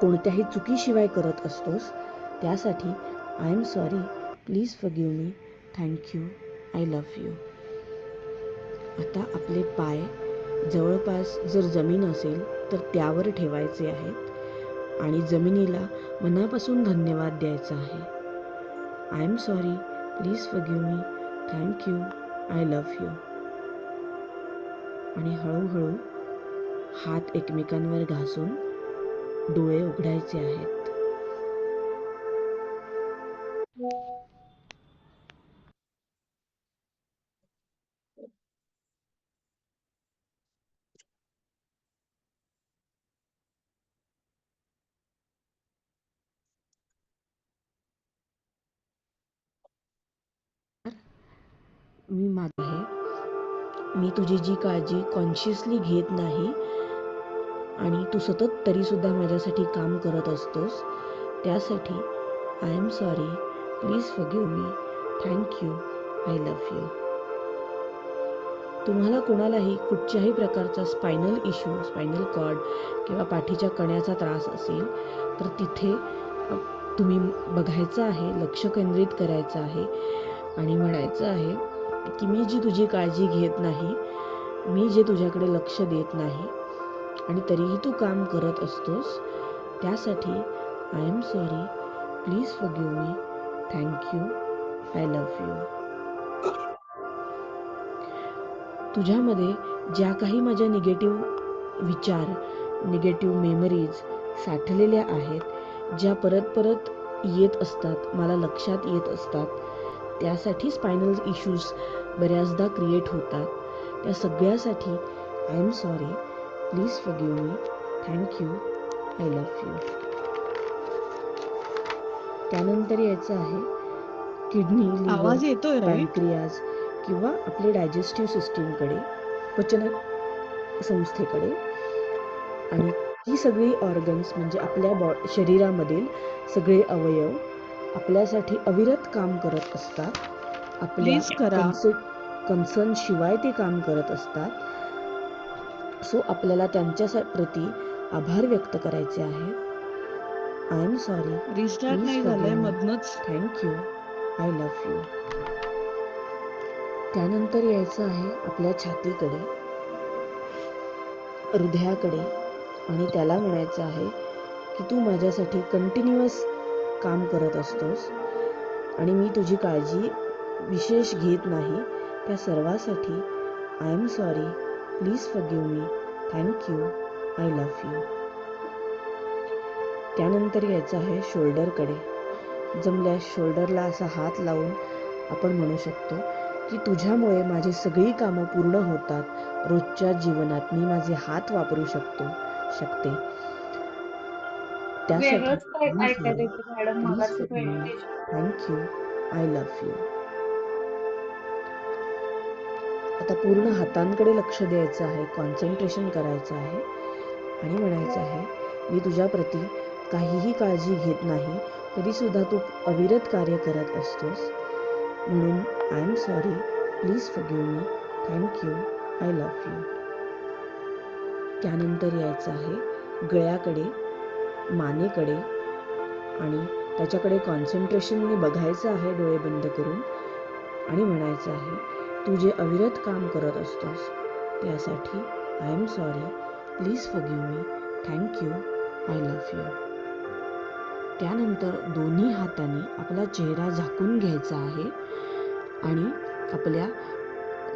कोणत्याही चुकीशिवाय करत असतोस. त्यासाठी I am sorry, please forgive me, thank you, I love you. आता आपले पाय जवळपास जर जमीन असेल तर त्यावर ठेवायचे आहेत आणि जमिनीला मनापासून धन्यवाद द्यायचा आहे. I am sorry, please forgive me, thank you, I love you. आणि हळूहळू हात एकमेकांवर घासून डोळे उघडायचे आहेत. मी माझं आहे. मी तुझी जी काळजी कॉन्शियसली घेत नाही आणि तू सतत तरीसुद्धा माझ्यासाठी काम करत असतोस, त्यासाठी I am sorry, please forgive me, thank you, I love you. तुम्हाला कोणालाही कुठच्याही प्रकारचा स्पायनल इश्यू, स्पायनल कॉर्ड किंवा पाठीच्या कण्याचा त्रास असेल तर तिथे तुम्ही बघायचं आहे, लक्ष केंद्रित करायचं आहे आणि म्हणायचं आहे की मी जी तुझी काळजी घेत नाही, मी जे तुझ्याकडे लक्ष देत नाही आणि तरीही तू काम करत असतोस, त्यासाठी I am sorry, please forgive me, thank you, I love you. तुझ्यामध्ये ज्या काही माझ्या निगेटिव्ह विचार, निगेटिव्ह मेमरीज साठलेल्या आहेत, ज्या परत परत येत असतात, मला लक्षात येत असतात, त्यासाठी स्पायनल इश्यूज बऱ्याचदा क्रिएट होतात. त्या सगळ्यासाठी I am sorry, please forgive me, thank you, I love you. त्यानंतर यायचं आहे किडनी, लिव्हर, आवाज येतोय राईट? पॅनक्रियाज किंवा आपले डायजेस्टिव्ह सिस्टीमकडे, पचन संस्थेकडे. आणि ही सगळी ऑर्गन्स म्हणजे आपल्या शरीरामधील सगळे अवयव आपल्यासाठी अविरत काम करत असतात. आपल्या प्लीज करा. कन्सर्न शिवाय ते काम करत असतात. सो आपल्याला त्यांच्या प्रती आभार व्यक्त करायचे आहे. I am sorry, restart please नाही झालंय फॉरगिव्ह मी, मधनच. Thank you, I love you. त्यानंतर यायचं आहे आपल्या छातीकडे, हृदयाकडे आणि त्याला म्हणायचं आहे की तू माझ्यासाठी कंटिन्युअस काम करत असतोस आणि मी तुझी काळजी विशेष घेत नाही. त्या सर्वासाठी I am sorry, please forgive me, thank you, I love you. त्यानंतर यायचं आहे शोल्डरकडे. जमल्यास शोल्डरला असा हात लावून आपण म्हणू शकतो की तुझ्यामुळे माझी सगळी कामं पूर्ण होतात. रोजच्या जीवनात मी माझे हात वापरू शकते. त्यासाठी वेगळंच काय ऐकायला येतं मॅडम, प्लीज मगाच forgive me, meditation. Thank you, I love you. आता पूर्ण हातांकडे लक्ष द्यायचं आहे, कॉन्सन्ट्रेशन करायचं आहे आणि म्हणायचं आहे मी तुझ्याप्रती काहीही काळजी घेत नाही, तरीसुद्धा तू अविरत कार्य करत असतोस, म्हणून I am sorry, please forgive me, thank you, I love you. त्यानंतर यायचं आहे गळ्याकडे, मानेकडे आणि त्याच्याकडे कॉन्सन्ट्रेशनने बघायचं आहे डोळे बंद करून आणि म्हणायचं आहे तू जे अविरत काम करत असतोस त्यासाठी I am sorry, please forgive me, thank you, I love you. त्यानंतर दोन्ही हातांनी आपला चेहरा झाकून घ्यायचा आहे आणि आपल्या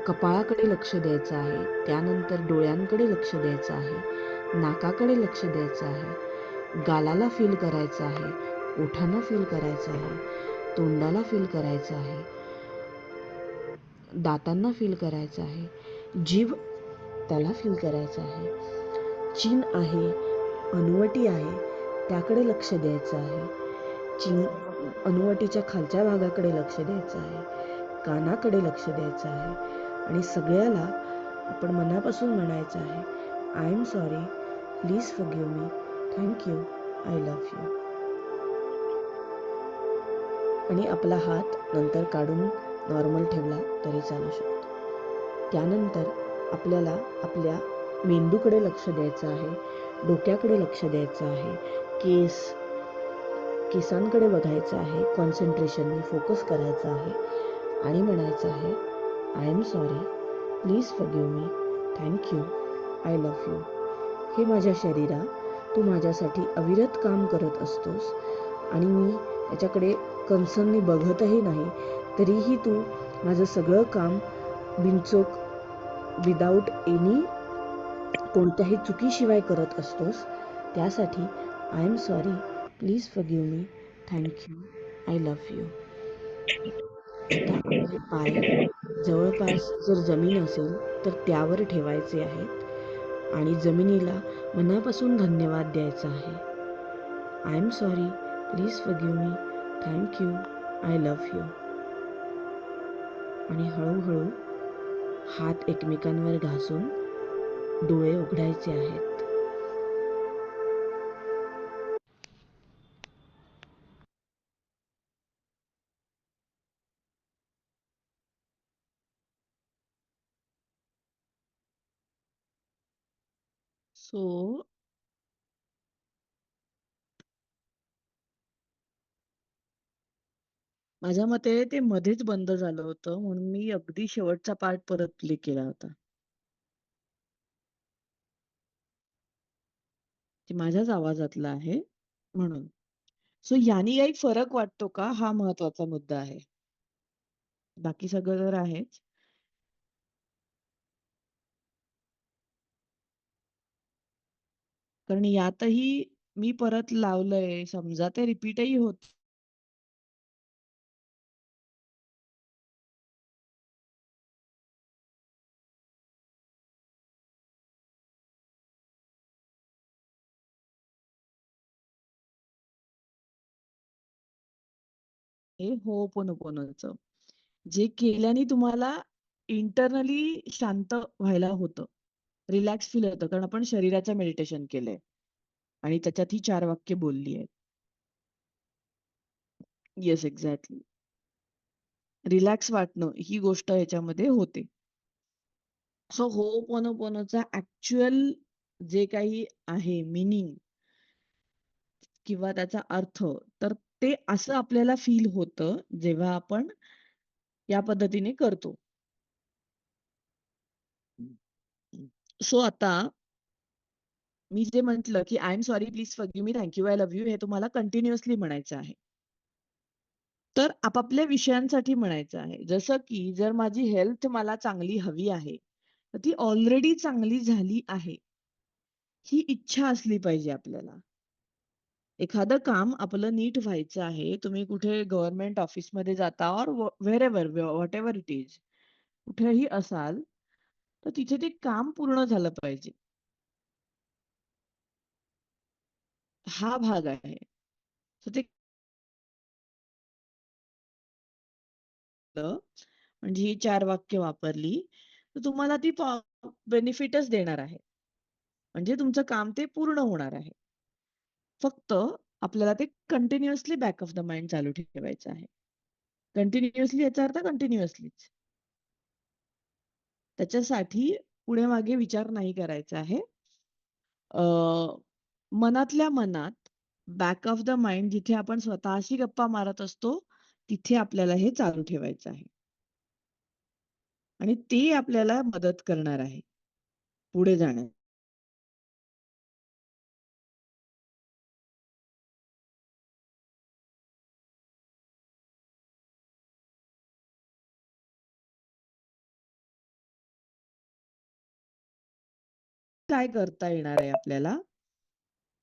कपाळाकडे लक्ष द्यायचं आहे. त्यानंतर डोळ्यांकडे लक्ष द्यायचं आहे, नाकाकडे लक्ष द्यायचं आहे, गालाला फील करायचं आहे, ओठांना फील करायचं आहे, तोंडाला फील करायचं आहे, दातांना फील करायचं आहे, जीभ त्याला फील करायचं आहे, चिन आहे, हनुवटी आहे, त्याकडे लक्ष द्यायचं आहे, हनुवटीच्या खालच्या भागाकडे लक्ष द्यायचं आहे, कानाकडे लक्ष द्यायचं आहे आणि सगळ्याला आपण मनापासून म्हणायचं आहे I am sorry, please forgive me, thank you, I love you. आणि आपला हात नंतर काढून नॉर्मल ठेवला तरी चालू शकतो. त्यानंतर आपल्याला आपल्या मेंदूकडे लक्ष द्यायचं आहे, डोक्याकडे लक्ष द्यायचं आहे, केसांकडे बघायचं आहे, कॉन्सन्ट्रेशनने फोकस करायचं आहे आणि म्हणायचं आहे I am sorry, please forgive me, thank you, I love you. हे माझ्या शरीरा, तू माझ्यासाठी अविरत काम करत असतोस आणि मी त्याच्याकडे कन्सर्ननी बघतही नाही, तरीही तू माझं सगळं काम बिनचूक, विदाऊट एनी कोणत्याही चुकीशिवाय करत असतोस. त्यासाठी I am sorry, please forgive me, thank you, I love you. आता आपले पाय जवळपास जर जमीन असेल तर त्यावर ठेवायचे आहेत आणि जमिनीला मनापासून धन्यवाद द्यायचा आहे. I am sorry, please forgive me, thank you, I love you. आणि हळूहळू हात एकमेकांवर घासून डोळे उघडायचे आहेत. सो माझ्या मते ते मध्येच बंद झालं होतं म्हणून मी अगदी शेवटचा पार्ट परत प्ले केला होता. ते माझ्याच आवाजातला आहे म्हणून. सो याने काही फरक वाटतो का? हा महत्वाचा मुद्दा आहे. बाकी सगळं तर आहेच. कारण यातही मी परत लावलंय समजा ते रिपीटही होत हे होपोनोपोनोचं. जे केल्याने तुम्हाला इंटरनली शांत व्हायला होतं. रिलॅक्स फील होतं कारण आपण शरीराचं मेडिटेशन केलंय आणि त्याच्यात ही 4 वाक्य बोलली आहेत. Yes, exactly. रिलॅक्स वाटणं ही गोष्ट ह्याच्यामध्ये होते. सो होपोनोपोनोचा ॲक्चुअल जे काही आहे मीनिंग किंवा त्याचा अर्थ, तर ते असं आपल्याला फील होतं जेव्हा आपण या पद्धतीने करतो. सो आता मी जे म्हटलं, की I am sorry, please forgive me, thank you, I love you हे तुम्हाला कंटिन्युअसली म्हणायचं आहे. तर आपापल्या विषयांसाठी म्हणायचं आहे. जसं की जर माझी हेल्थ मला चांगली हवी आहे, तर ती ऑलरेडी चांगली झाली आहे. ही इच्छा असली पाहिजे आपल्याला. एखादं काम आपलं नीट व्हायचं आहे. तुम्ही कुठे गव्हर्नमेंट ऑफिसमध्ये जाता or wherever whatever it is. कुठेही असाल, तर तिथे ते काम पूर्ण झालं पाहिजे. हा भाग आहे. तर ते म्हणजे ही 4 वाक्य वापरली, तर तुम्हाला ती बेनिफिटच देणार आहे. म्हणजे तुमचं काम ते पूर्ण होणार आहे. फक्त आपल्याला ते continuously back of the mind चालू ठेवायचं आहे. कंटिन्युअसली याचा अर्थ कंटिन्युअसलीच. त्याच्यासाठी पुढे-मागे विचार नाही करायचा आहे. अ, मनातल्या मनात बॅक ऑफ द माइंड जिथे आपण स्वतःशी गप्पा मारत असतो, तिथे आपल्याला हे चालू ठेवायचं आहे. आणि ते आपल्याला मदत करणार आहे, पुढे जाण्यात. काय करता येणार आहे आपल्याला?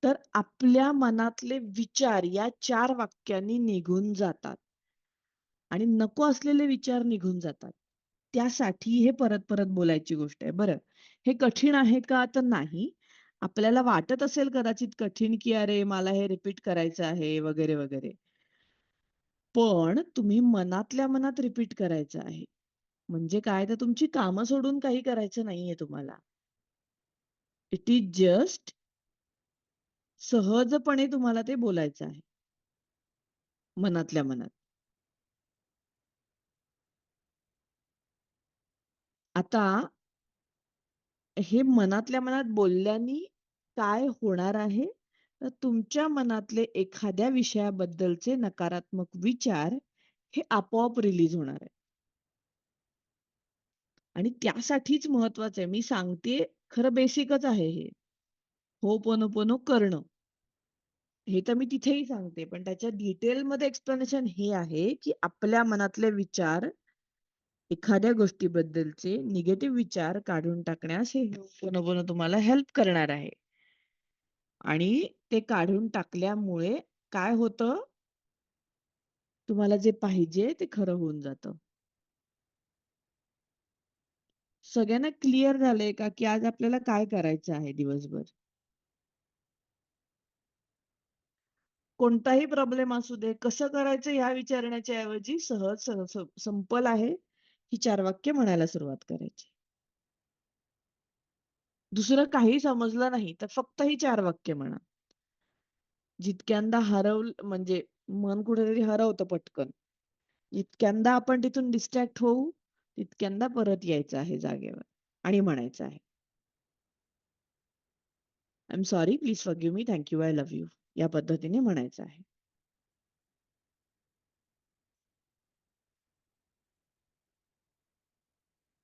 तर आपल्या मनातले विचार या 4 वाक्यांनी निघून जातात. आणि नको असलेले विचार निघून जातात. त्यासाठी हे परत-परत बोलायची गोष्ट आहे. बरं, हे कठीण आहे का? तर नाही. आपल्याला वाटत असेल कदाचित कठीण, की अरे मला हे रिपीट करायचं आहे वगैरे, वगैरे. पण तुम्ही मनातल्या मनात रिपीट करायचं आहे. म्हणजे काय? तर तुमची कामं सोडून काही करायचं नाहीये तुम्हाला. इट इस जस्ट सहजपणे तुम्हाला ते बोलायचं आहे. मनातल्या मनात. आता हे मनातल्या मनात बोलल्याने काय होणार आहे? तर तुमच्या मनातले एखाद्या विषयाबद्दलचे नकारात्मक विचार हे आपोआप रिलीज होणार आहे. आणि त्यासाठीच महत्वाचं आहे. मी सांगतेय खरं बेसिकच आहे हे. होपोनोपोनो करणं. हे तर मी तिथेही सांगते. पण त्याच्या डिटेलमध्ये एक्सप्लेनेशन हे आहे, की आपल्या मनातले विचार एखाद्या गोष्टीबद्दलचे निगेटिव्ह विचार काढून टाकण्यास हे होपोनोपोनो तुम्हाला हेल्प करणार आहे. आणि ते काढून टाकल्यामुळे काय होतं? तुम्हाला जे पाहिजे ते खरं होऊन जातं. सगळ्यांना क्लिअर झालंय का, की आज आपल्याला काय करायचं आहे दिवसभर? कोणताही प्रॉब्लेम असू दे, कसं करायचं ह्या विचारण्याच्या ऐवजी सहज सिंपल आहे, ही 4 वाक्य म्हणायला सुरुवात करायची. दुसरं काही समजलं नाही तर फक्त ही 4 वाक्य म्हणा. जितक्यांदा म्हणजे मन कुठेतरी हरवतं पटकन. जितक्यांदा आपण तिथून डिस्ट्रॅक्ट होऊ, तितक्यांदा परत यायचं आहे जागेवर आणि म्हणायचं आहे. I am sorry, please forgive me, thank you, I love you. या पद्धतीने म्हणायचं आहे.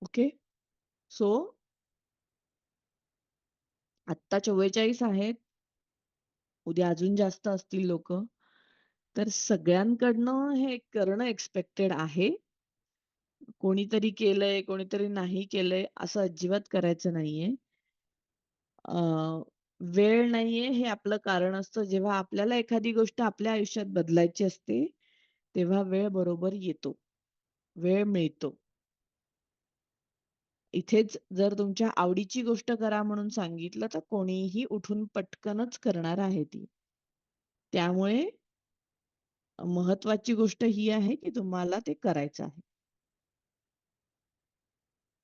ओके? सो आत्ता 44 आहेत. उद्या अजून जास्त असतील लोकं. तर सगळ्यांकडनं हे करणं एक्सपेक्टेड आहे. कोणीतरी केलंय, कोणीतरी नाही केलंय असं अजिबात करायचं नाहीये. वेळ नाहीये हे आपलं कारण असतं. जेव्हा आपल्याला एखादी गोष्ट आपल्या आयुष्यात बदलायची असते, तेव्हा वेळ बरोबर येतो. वेळ मिळतो. इथेच जर तुमच्या आवडीची गोष्ट करा म्हणून सांगितलं, तर कोणीही उठून पटकनच करणार आहे ती. त्यामुळे महत्वाची गोष्ट ही आहे, की तुम्हाला ते करायचं आहे.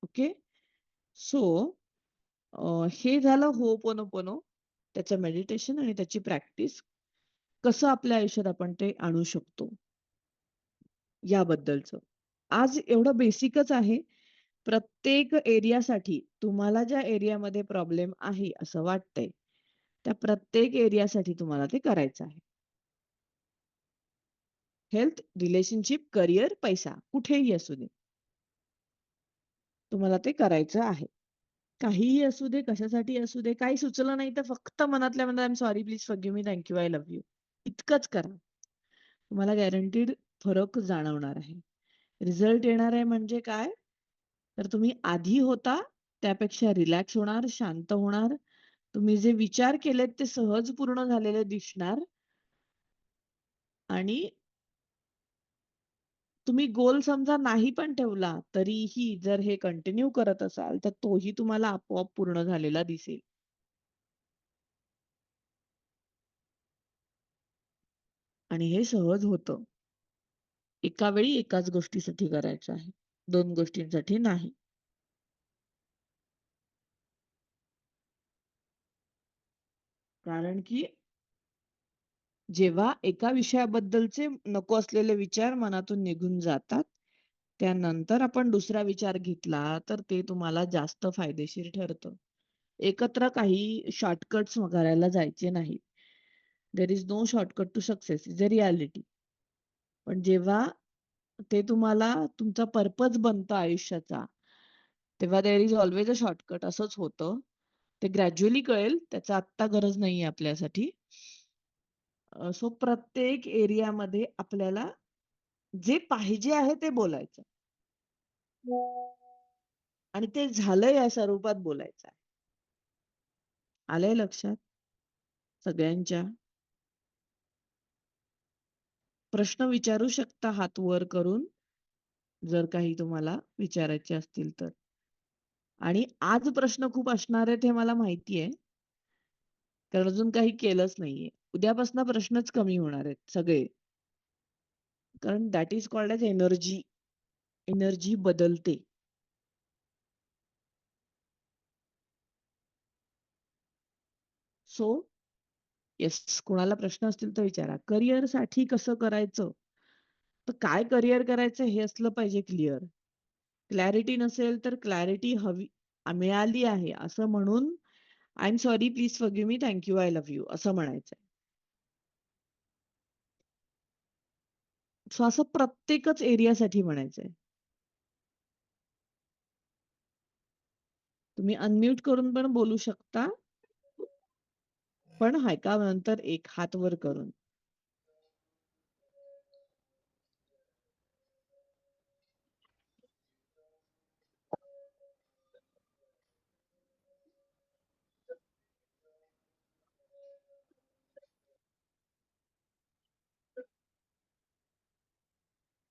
ओके? सो हे झालं होपोनोपोनो, त्याचं मेडिटेशन आणि त्याची प्रॅक्टिस. कसं आपल्या आयुष्यात आपण ते आणू शकतो याबद्दलचं. आज एवढं बेसिकच आहे. प्रत्येक एरियासाठी तुम्हाला ज्या एरियामध्ये प्रॉब्लेम आहे असं वाटतंय, त्या प्रत्येक एरियासाठी तुम्हाला ते करायचं आहे. हेल्थ, रिलेशनशिप, करिअर, पैसा कुठेही असू दे. तुम्हाला ते करायचं आहे. काहीही असू दे, कशासाठी असू दे, काही सुचलं नाही तर फक्त मनातल्या मनात I am sorry, please forgive me, thank you, I love you. इतकंच करा. तुम्हाला गॅरंटीड फरक जाणवणार आहे. रिझल्ट येणार आहे म्हणजे काय? तर तुम्ही आधी होता त्यापेक्षा रिलॅक्स होणार, शांत होणार. तुम्ही जे विचार केलेत ते सहज पूर्ण झालेले दिसणार आणि तुम्ही गोल समजा नाही पण ठेवला, तरीही जर हे कंटिन्यू करत असाल, तर तोही तुम्हाला आपोआप पूर्ण झालेला दिसेल. आणि हे सहज होतं. एका वेळी एकाच गोष्टीसाठी करायचं आहे. 2 गोष्टींसाठी नाही. कारण की जेव्हा एका विषयाबद्दलचे नको असलेले विचार मनातून निघून जातात, त्यानंतर आपण दुसरा विचार घेतला, तर ते तुम्हाला जास्त फायदेशीर ठरतं. एकत्र काही शॉर्टकट्स करायला जायचे नाहीत. There is no shortcut to success is a reality. पण जेव्हा ते तुम्हाला तुमचा पर्पज बनतं आयुष्याचा, तेव्हा there is always a shortcut असंच होतं. ते ग्रॅज्युअली कळेल, त्याचा आत्ता गरज नाहीये आपल्यासाठी. सो प्रत्येक एरियामध्ये आपल्याला जे पाहिजे आहे ते बोलायचं. आणि ते झालं या स्वरूपात बोलायचं आहे. आलंय लक्षात सगळ्यांच्या? प्रश्न विचारू शकता हात वर करून, जर काही तुम्हाला विचारायचे असतील तर. आणि आज प्रश्न खूप असणार आहेत हे मला माहिती आहे. कारण अजून काही केलंच नाहीये. उद्यापासून प्रश्नच कमी होणार आहेत सगळे. कारण that is called as energy. Energy बदलते. सो येस, कोणाला प्रश्न असतील तर विचारा. करिअरसाठी कसं करायचं? तर काय करिअर करायचं हे असलं पाहिजे क्लिअर. क्लॅरिटी नसेल तर क्लॅरिटी हवी मिळाली आहे असं म्हणून I am sorry, please forgive me, thank you, I love you असं म्हणायचंय. सो असं प्रत्येकच एरियासाठी म्हणायचंय. तुम्ही अनम्यूट करून पण बोलू शकता. पण नंतर एक हात वर करून.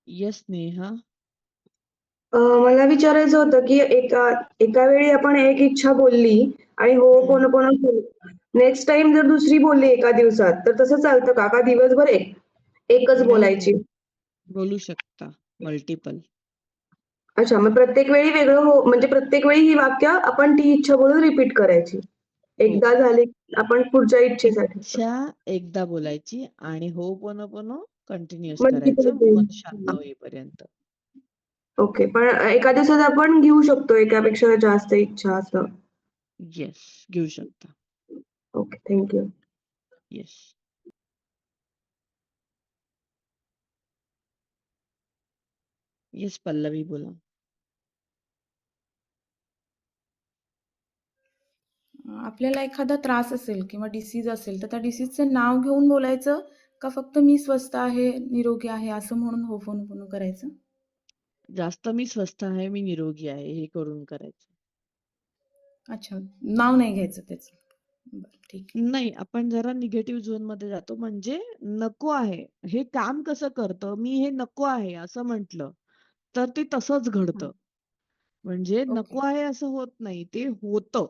येस नेहा. मला विचारायचं होतं की एका वेळी आपण एक इच्छा बोलली आणि होपोनोपोनो केली. नेक्स्ट टाइम जर दुसरी बोलली एका दिवसात, तर तसं चालतं का? का दिवसभर एकच नाही, बोलायची? बोलू शकता मल्टिपल. अच्छा, मग प्रत्येक वेळी वेगळं हो म्हणजे प्रत्येक वेळी ही वाक्य आपण ती इच्छा बोलून रिपीट करायची. हो. एकदा झाले की आपण पुढच्या इच्छेसाठी. इच्छा एकदा बोलायची आणि हो'पोनोपोनो कंटिन्यूअस मल्टिपल करायचं मन टाइम्स. शांत होईपर्यंत. ओके. पण एका दिवसात आपण घेऊ शकतो एकापेक्षा जास्त इच्छा असं. येस, घेऊ शकता. Okay. Thank you. Yes. Yes, Pallavi बोला. आपल्याला एखादा त्रास असेल किंवा डिसीज असेल, तर त्या डिसीजचं नाव घेऊन बोलायचं का फक्त मी स्वस्थ आहे, निरोगी आहे असं म्हणून होपोनोपोनो करायचं? जास्त मी स्वस्थ आहे, मी निरोगी आहे हे करून करायचं. अच्छा, नाव नाही घ्यायचं त्याचं. बरं, ठीक आहे. नाही, आपण जरा निगेटिव्ह झोनमध्ये जातो. म्हणजे नको आहे, हे काम कसं करतं, मी हे नको आहे असं म्हटलं, तर ते तसंच घडतं. हां. म्हणजे ओके. नको आहे असं होत नाही, ते होतं.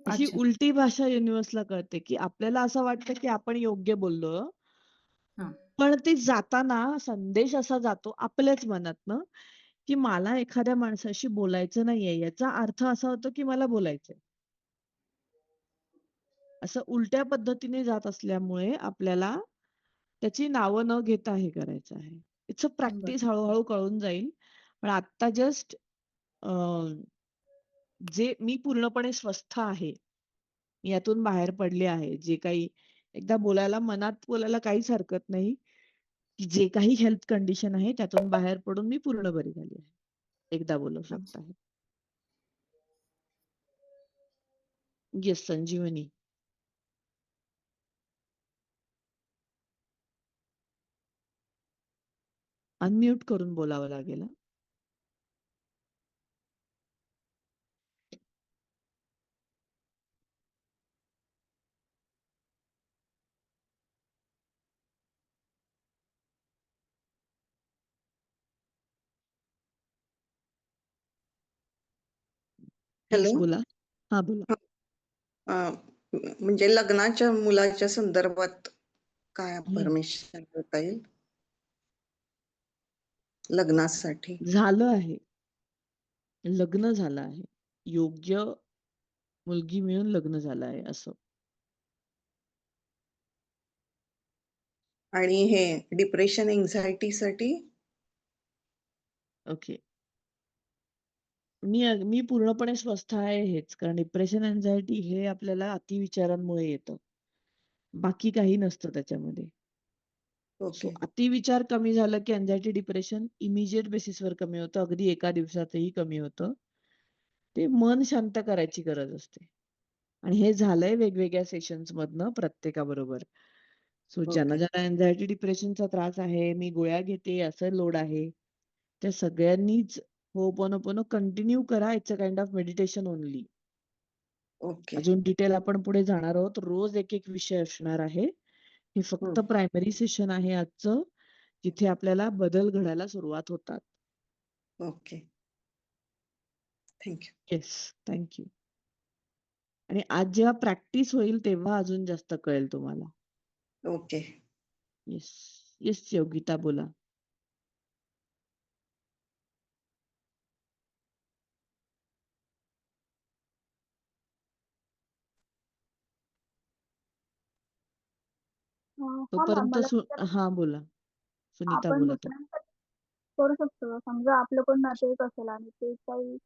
अशी अच्छा. उलटी भाषा युनिव्हर्सला कळते, की आपल्याला असं वाटतं, की आपण योग्य बोललो. हां. पण ते जाताना संदेश असा जातो आपल्याच मनातनं, की मला एखाद्या माणसाशी बोलायचं नाहीये. याचा अर्थ असा होतो, की मला बोलायचंय. असं उलट्या पद्धतीने जात असल्यामुळे आपल्याला त्याची नावं न घेता हे करायचं आहे. इट्स अ बरं. प्रॅक्टिस हळू कळून जाईल. पण आत्ता जस्ट जे मी पूर्णपणे स्वस्थ आहे. मी यातून बाहेर पडले आहे. जे काही एकदा बोलायला मनात बोलायला काहीच हरकत नाही, की जे काही हेल्थ कंडिशन आहे त्यातून बाहेर पडून मी पूर्ण बरी झाली आहे. एकदा बोलू अच्छा. शकता. येस, संजीवनी. अनम्यूट करून बोलावं लागेल. Yes, hello. बोला. हां, बोला. अ, म्हणजे लग्नाच्या मुलाच्या संदर्भात काय हं. परमिशन देता येईल? लग्नासाठी. झालं आहे. लग्न झालं आहे. योग्य मुलगी मिळून लग्न झालं आहे असं. आणि हे डिप्रेशन, एन्झायटीसाठी? ओके. मी पूर्णपणे स्वस्थ आहे हेच. कारण डिप्रेशन, अँक्झायटी हे आपल्याला अतिविचारांमुळे येतं. बाकी काही नसतं त्याच्यामध्ये. So okay. अतिविचार कमी झालं की अँक्झायटी, डिप्रेशन इमिजिएट बेसिसवर कमी होतं. अगदी एका दिवसातही कमी होतं. ते मन शांत करायची गरज असते. आणि हे झालंय वेगवेगळ्या सेशन्समधनं प्रत्येकाबरोबर. सो ज्यांना ओके. ज्यांना अँक्झायटी, डिप्रेशनचा त्रास आहे, मी गोळ्या घेते, असं लोड आहे, त्या सगळ्यांनीच होपोनोपोनो कंटिन्यू करा. It's a kind of meditation only. Okay. अजून डिटेल आपण पुढे जाणार आहोत. रोज एक विषय असणार आहे. हे फक्त हं. प्रायमरी सेशन आहे आजचं, जिथे आपल्याला बदल घडायला सुरुवात होतात. Okay. Thank you. Yes, thank you. आणि आज जेव्हा प्रॅक्टिस होईल तेव्हा अजून जास्त कळेल तुम्हाला. ओके. येस. येस, योगिता बोला. हां, मॅम तोपर्यंत मला विचारायचं हां, बोला. सुनीता आपण बोला तुम्ही. दुसऱ्यांसाठी करू शकतो का? समजा आपलं कोण नातेवाईक असेल आणि ते काही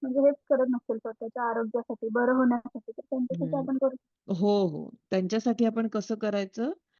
म्हणजे हेच करत नसेल स्वतःच्या आरोग्यासाठी, बरं होण्यासाठी, तर त्यांच्यासाठी हं. आपण करू शकतो. हो. त्यांच्यासाठी आपण कसं करायचं?